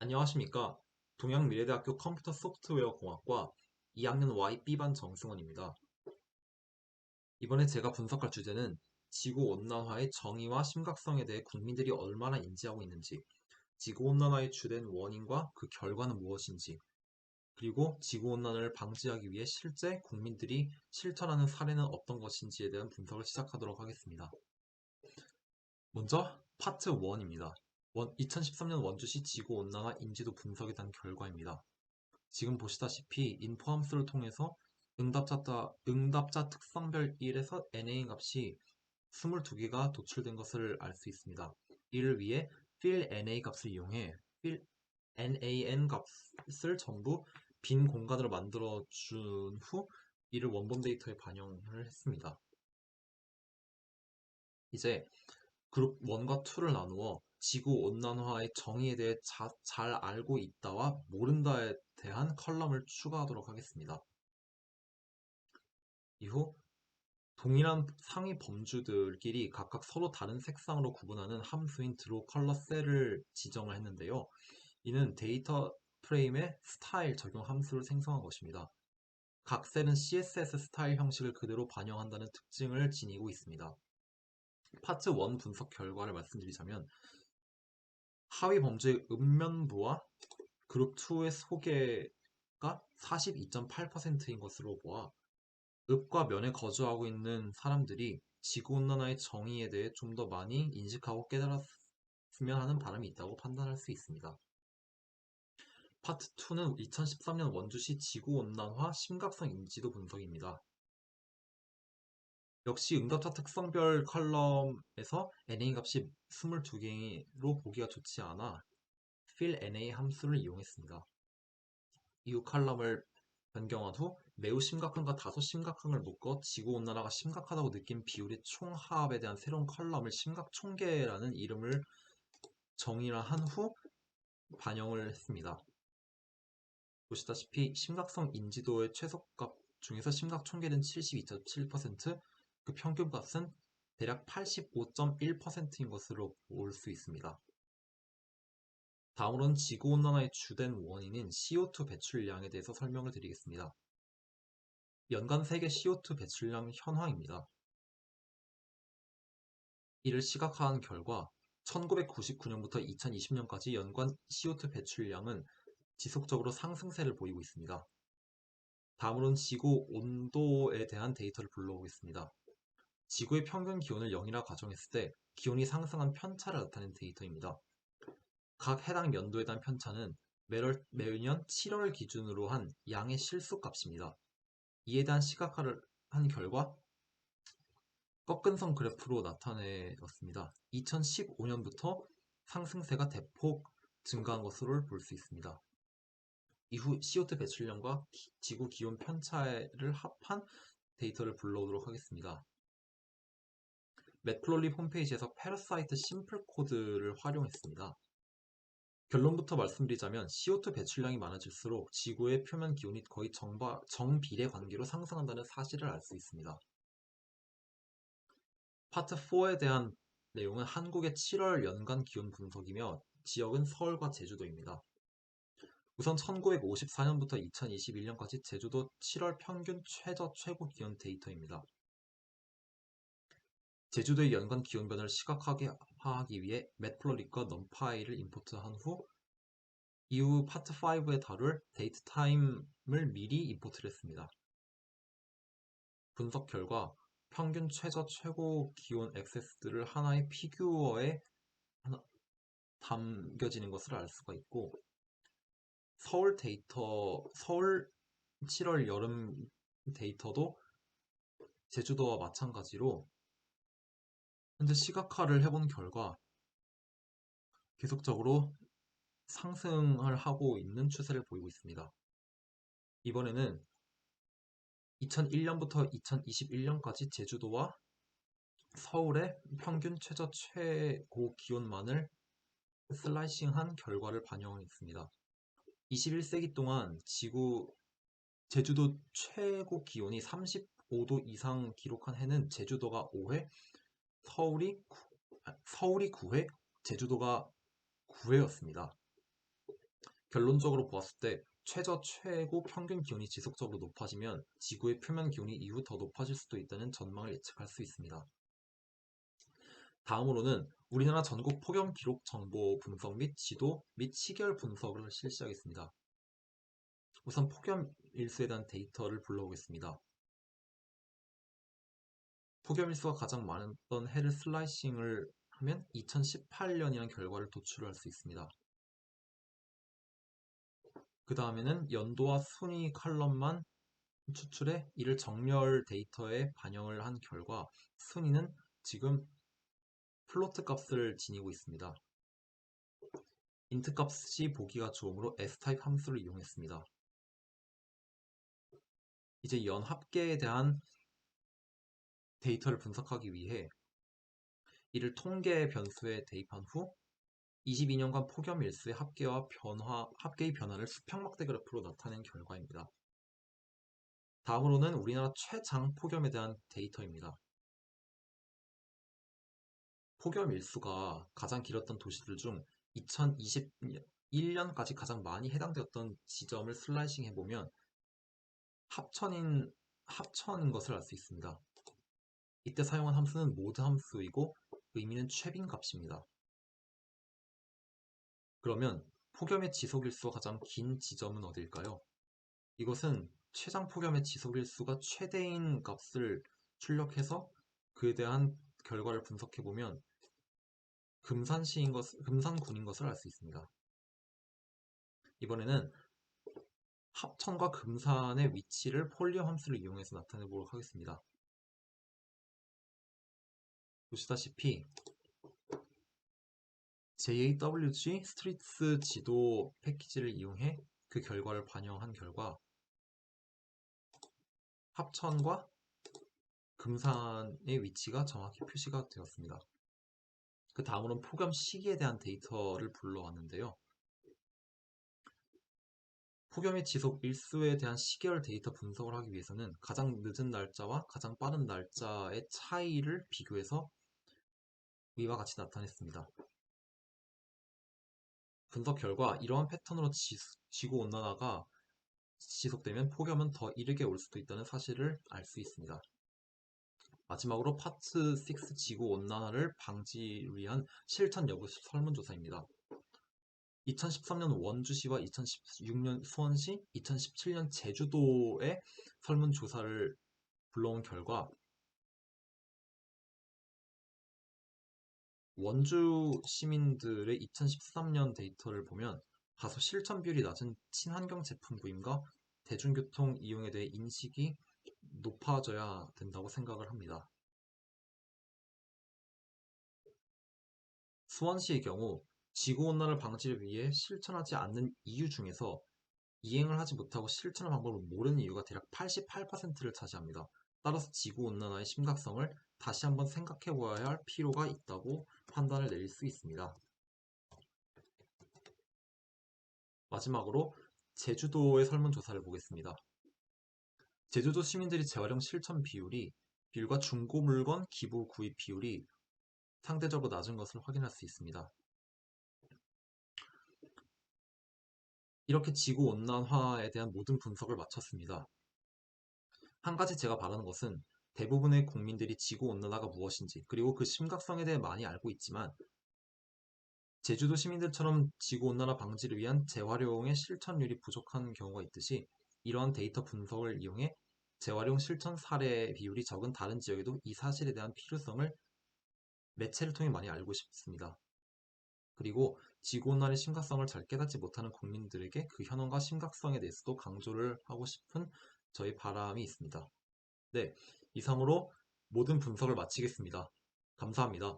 안녕하십니까. 동양미래대학교 컴퓨터 소프트웨어 공학과 2학년 YB반 정승원입니다. 이번에 제가 분석할 주제는 지구온난화의 정의와 심각성에 대해 국민들이 얼마나 인지하고 있는지, 지구온난화의 주된 원인과 그 결과는 무엇인지, 그리고 지구온난화를 방지하기 위해 실제 국민들이 실천하는 사례는 어떤 것인지에 대한 분석을 시작하도록 하겠습니다. 먼저 파트 1입니다. 2013년 원주시 지구온난화 인지도 분석에 대한 결과입니다. 지금 보시다시피 인포 함수를 통해서 응답자 특성별 1에서 NA 값이 22개가 도출된 것을 알 수 있습니다. 이를 위해 fill NA 값을 이용해 fill NaN 값을 전부 빈 공간으로 만들어 준 후 이를 원본 데이터에 반영을 했습니다. 이제 그룹 1과 2를 나누어 지구온난화의 정의에 대해 잘 알고 있다와 모른다에 대한 컬럼을 추가하도록 하겠습니다. 이후 동일한 상위 범주들끼리 각각 서로 다른 색상으로 구분하는 함수인 드로우 컬러 셀을 지정을 했는데요. 이는 데이터 프레임의 스타일 적용 함수를 생성한 것입니다. 각 셀은 CSS 스타일 형식을 그대로 반영한다는 특징을 지니고 있습니다. 파트 1 분석 결과를 말씀드리자면 하위 범주의 음면부와 그룹 2의 소개가 42.8%인 것으로 보아 읍과 면에 거주하고 있는 사람들이 지구온난화의 정의에 대해 좀 더 많이 인식하고 깨달았으면 하는 바람이 있다고 판단할 수 있습니다. 파트 2는 2013년 원주시 지구온난화 심각성 인지도 분석입니다. 역시 응답자 특성별 컬럼에서 NA 값이 22개로 보기가 좋지 않아 fill NA 함수를 이용했습니다. 이후 컬럼을 변경한 후 매우 심각한과 다소 심각한을 묶어 지구온난화가 심각하다고 느낀 비율의 총합에 대한 새로운 컬럼을 심각총계라는 이름을 정의한 후 반영을 했습니다. 보시다시피 심각성 인지도의 최소값 중에서 심각총계는 72.7%, 그 평균값은 대략 85.1%인 것으로 볼 수 있습니다. 다음으로는 지구온난화의 주된 원인인 CO2 배출량에 대해서 설명을 드리겠습니다. 연간 세계 CO2 배출량 현황입니다. 이를 시각화한 결과 1999년부터 2020년까지 연간 CO2 배출량은 지속적으로 상승세를 보이고 있습니다. 다음으로는 지구 온도에 대한 데이터를 불러보겠습니다. 지구의 평균 기온을 0이라 가정했을 때 기온이 상승한 편차를 나타낸 데이터입니다. 각 해당 연도에 대한 편차는 매년 7월 기준으로 한 양의 실수값입니다. 이에 대한 시각화를 한 결과 꺾은선 그래프로 나타내었습니다. 2015년부터 상승세가 대폭 증가한 것으로 볼 수 있습니다. 이후 CO2 배출량과 지구 기온 편차를 합한 데이터를 불러오도록 하겠습니다. 매플로립 홈페이지에서 패러사이트 심플 코드를 활용했습니다. 결론부터 말씀드리자면 CO2 배출량이 많아질수록 지구의 표면 기온이 거의 정비례 관계로 상승한다는 사실을 알 수 있습니다. 파트 4에 대한 내용은 한국의 7월 연간 기온 분석이며 지역은 서울과 제주도입니다. 우선 1954년부터 2021년까지 제주도 7월 평균 최저 최고 기온 데이터입니다. 제주도의 연간 기온 변화를 시각화하기 위해 매플로립과 넘파이를 임포트한 후 이후 파트 5에 다룰 데이트 타임을 미리 임포트를 했습니다. 분석 결과 평균 최저 최고 기온 액세스들을 하나의 피규어에 담겨지는 것을 알 수가 있고 서울 7월 여름 데이터도 제주도와 마찬가지로 현재 시각화를 해본 결과 계속적으로 상승을 하고 있는 추세를 보이고 있습니다. 이번에는 2001년부터 2021년까지 제주도와 서울의 평균 최저 최고 기온만을 슬라이싱한 결과를 반영했습니다. 21세기 동안 제주도 최고 기온이 35도 이상 기록한 해는 제주도가 5회, 서울이 9회, 제주도가 9회였습니다. 결론적으로 보았을 때 최저 최고 평균 기온이 지속적으로 높아지면 지구의 표면 기온이 이후 더 높아질 수도 있다는 전망을 예측할 수 있습니다. 다음으로는 우리나라 전국 폭염 기록 정보 분석 및 지도 및 시계열 분석을 실시하겠습니다. 우선 폭염 일수에 대한 데이터를 불러오겠습니다. 폭염 일수가 가장 많았던 해를 슬라이싱을 하면 2018년이라는 결과를 도출할 수 있습니다. 그 다음에는 연도와 순위 칼럼만 추출해 이를 정렬 데이터에 반영을 한 결과 순위는 지금 플로트 값을 지니고 있습니다. int 값이 보기가 좋으므로 s-type 함수를 이용했습니다. 이제 연 합계에 대한 데이터를 분석하기 위해 이를 통계 변수에 대입한 후 22년간 폭염 일수의 합계의 변화를 수평막대 그래프로 나타낸 결과입니다. 다음으로는 우리나라 최장 폭염에 대한 데이터입니다. 폭염 일수가 가장 길었던 도시들 중 2021년까지 가장 많이 해당되었던 지점을 슬라이싱 해보면 합천인 것을 알 수 있습니다. 이때 사용한 함수는 모드 함수이고 의미는 최빈 값입니다. 그러면 폭염의 지속일수가 가장 긴 지점은 어딜까요? 이것은 최장 폭염의 지속일수가 최대인 값을 출력해서 그에 대한 결과를 분석해보면 금산군인 것을 알 수 있습니다. 이번에는 합천과 금산의 위치를 폴리어 함수를 이용해서 나타내보도록 하겠습니다. 보시다시피 JAWG 스트리트스 지도 패키지를 이용해 그 결과를 반영한 결과 합천과 금산의 위치가 정확히 표시가 되었습니다. 그 다음으로는 폭염 시기에 대한 데이터를 불러왔는데요. 폭염의 지속 일수에 대한 시계열 데이터 분석을 하기 위해서는 가장 늦은 날짜와 가장 빠른 날짜의 차이를 비교해서 위와 같이 나타냈습니다. 분석 결과 이러한 패턴으로 지구온난화가 지속되면 폭염은 더 이르게 올 수도 있다는 사실을 알 수 있습니다. 마지막으로 파트 6 지구온난화를 방지를 위한 실천 여부 설문조사입니다. 2013년 원주시와 2016년 수원시, 2017년 제주도의 설문조사를 불러온 결과 원주 시민들의 2013년 데이터를 보면 다소 실천 비율이 낮은 친환경 제품 구입과 대중교통 이용에 대해 인식이 높아져야 된다고 생각을 합니다. 수원시의 경우 지구온난화를 방지를 위해 실천하지 않는 이유 중에서 이행을 하지 못하고 실천 방법을 모르는 이유가 대략 88%를 차지합니다. 따라서 지구온난화의 심각성을 다시 한번 생각해 보아야 할 필요가 있다고 판단을 내릴 수 있습니다. 마지막으로 제주도의 설문조사를 보겠습니다. 제주도 시민들이 재활용 실천 비율과 중고물건 기부 구입 비율이 상대적으로 낮은 것을 확인할 수 있습니다. 이렇게 지구온난화에 대한 모든 분석을 마쳤습니다. 한 가지 제가 바라는 것은 대부분의 국민들이 지구온난화가 무엇인지 그리고 그 심각성에 대해 많이 알고 있지만 제주도 시민들처럼 지구온난화 방지를 위한 재활용의 실천율이 부족한 경우가 있듯이 이러한 데이터 분석을 이용해 재활용 실천 사례 비율이 적은 다른 지역에도 이 사실에 대한 필요성을 매체를 통해 많이 알고 싶습니다. 그리고 지구온난화의 심각성을 잘 깨닫지 못하는 국민들에게 그 현황과 심각성에 대해서도 강조를 하고 싶은 저의 바람이 있습니다. 네, 이상으로 모든 분석을 마치겠습니다. 감사합니다.